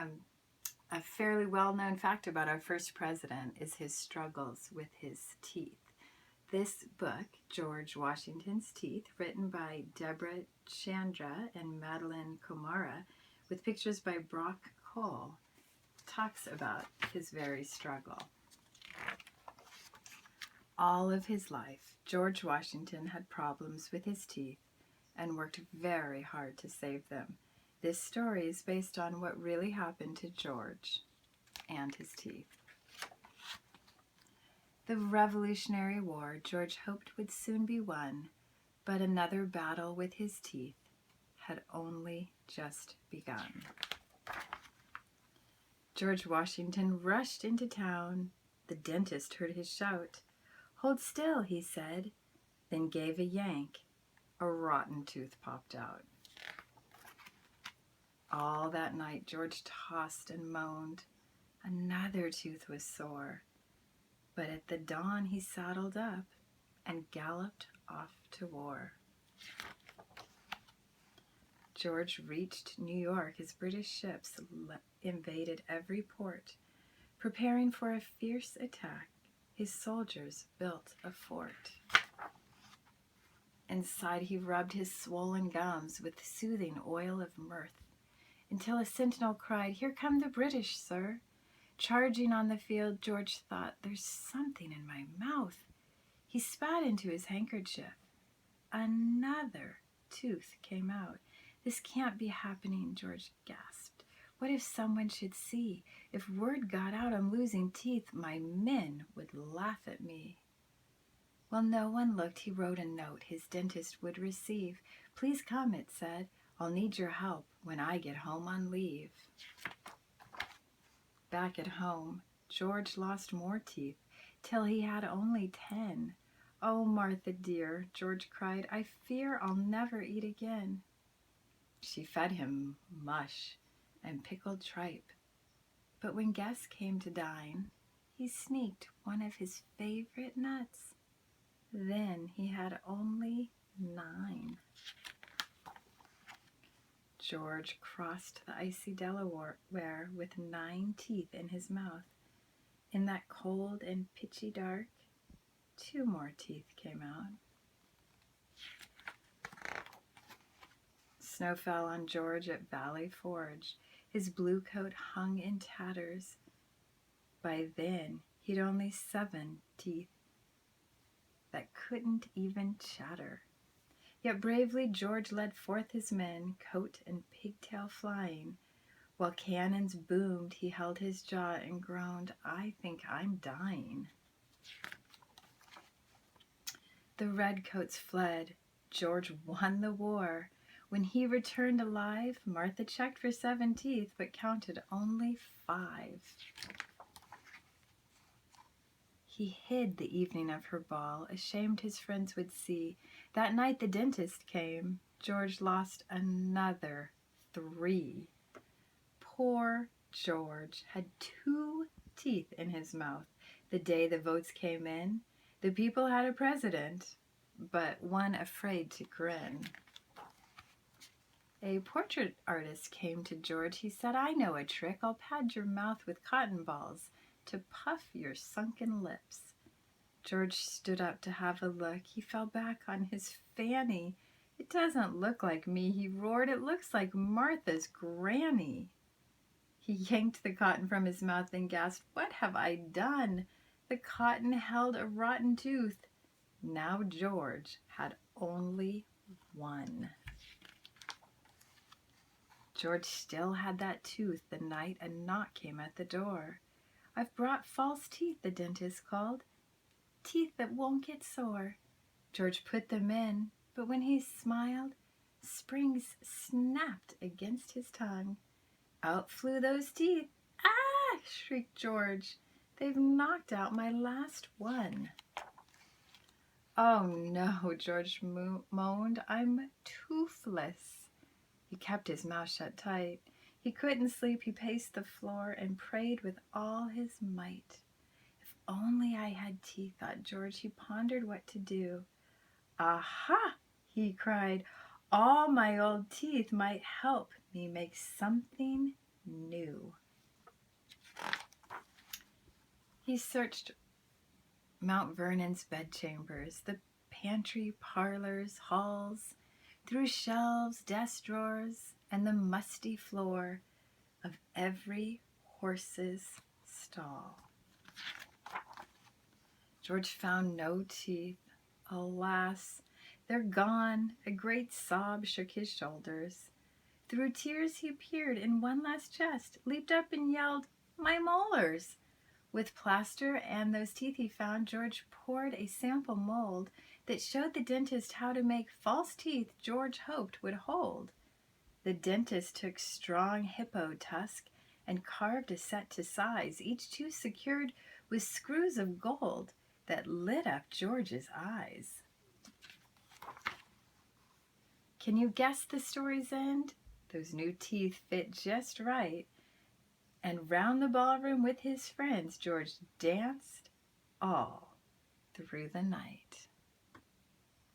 Um, a fairly well-known fact about our first president is his struggles with his teeth. This book, George Washington's Teeth, written by Deborah Chandra and Madeline Komara, with pictures by Brock Cole, talks about his very struggle. All of his life, George Washington had problems with his teeth and worked very hard to save them. This story is based on what really happened to George and his teeth. The Revolutionary War George hoped would soon be won, but another battle with his teeth had only just begun. George Washington rushed into town. The dentist heard his shout. "Hold still," he said, then gave a yank. A rotten tooth popped out. All that night George tossed and moaned. Another tooth was sore. But at the dawn he saddled up and galloped off to war. George reached New York as British ships invaded every port. Preparing for a fierce attack, his soldiers built a fort. Inside he rubbed his swollen gums with soothing oil of mirth, until a sentinel cried, "Here come the British, sir." Charging on the field, George thought, "There's something in my mouth." He spat into his handkerchief. Another tooth came out. "This can't be happening," George gasped. "What if someone should see? If word got out I'm losing teeth, my men would laugh at me." Well, no one looked. He wrote a note his dentist would receive. "Please come," it said. "I'll need your help when I get home on leave." Back at home, George lost more teeth, till he had only 10. "Oh, Martha dear," George cried, "I fear I'll never eat again." She fed him mush and pickled tripe. But when guests came to dine, he sneaked one of his favorite nuts. Then he had only 9. George crossed the icy Delaware with 9 teeth in his mouth. In that cold and pitchy dark, 2 more teeth came out. Snow fell on George at Valley Forge. His blue coat hung in tatters. By then, he'd only 7 teeth that couldn't even chatter. Yet bravely George led forth his men, coat and pigtail flying. While cannons boomed, he held his jaw and groaned, "I think I'm dying." The redcoats fled. George won the war. When he returned alive, Martha checked for 7 teeth, but counted only 5. He hid the evening of her ball, ashamed his friends would see. That night the dentist came. George lost another 3. Poor George had 2 teeth in his mouth. The day the votes came in, the people had a president, but one afraid to grin. A portrait artist came to George. He said, "I know a trick. I'll pad your mouth with cotton balls to puff your sunken lips." George stood up to have a look. He fell back on his fanny. "It doesn't look like me," he roared. "It looks like Martha's granny." He yanked the cotton from his mouth and gasped, "What have I done?" The cotton held a rotten tooth. Now George had only 1. George still had that tooth the night a knock came at the door. "I've brought false teeth," the dentist called. "Teeth that won't get sore." George put them in, but when he smiled, springs snapped against his tongue. Out flew those teeth. "Ah!" shrieked George. "They've knocked out my last one." "Oh no," George moaned. "I'm toothless." He kept his mouth shut tight. He couldn't sleep. He paced the floor and prayed with all his might. "If only I had teeth," thought George. He pondered what to do. "Aha!" he cried. "All my old teeth might help me make something new. He searched Mount Vernon's bedchambers, the pantry, parlors, halls, through shelves, desk drawers, and the musty floor of every horse's stall. George found no teeth. Alas, they're gone. A great sob shook his shoulders. Through tears he peered in one last chest, leaped up and yelled, "My molars!" With plaster and those teeth he found, George poured a sample mold that showed the dentist how to make false teeth George hoped would hold. The dentist took strong hippo tusk and carved a set to size, each tooth secured with screws of gold that lit up George's eyes. Can you guess the story's end? Those new teeth fit just right, and round the ballroom with his friends George danced all through the night.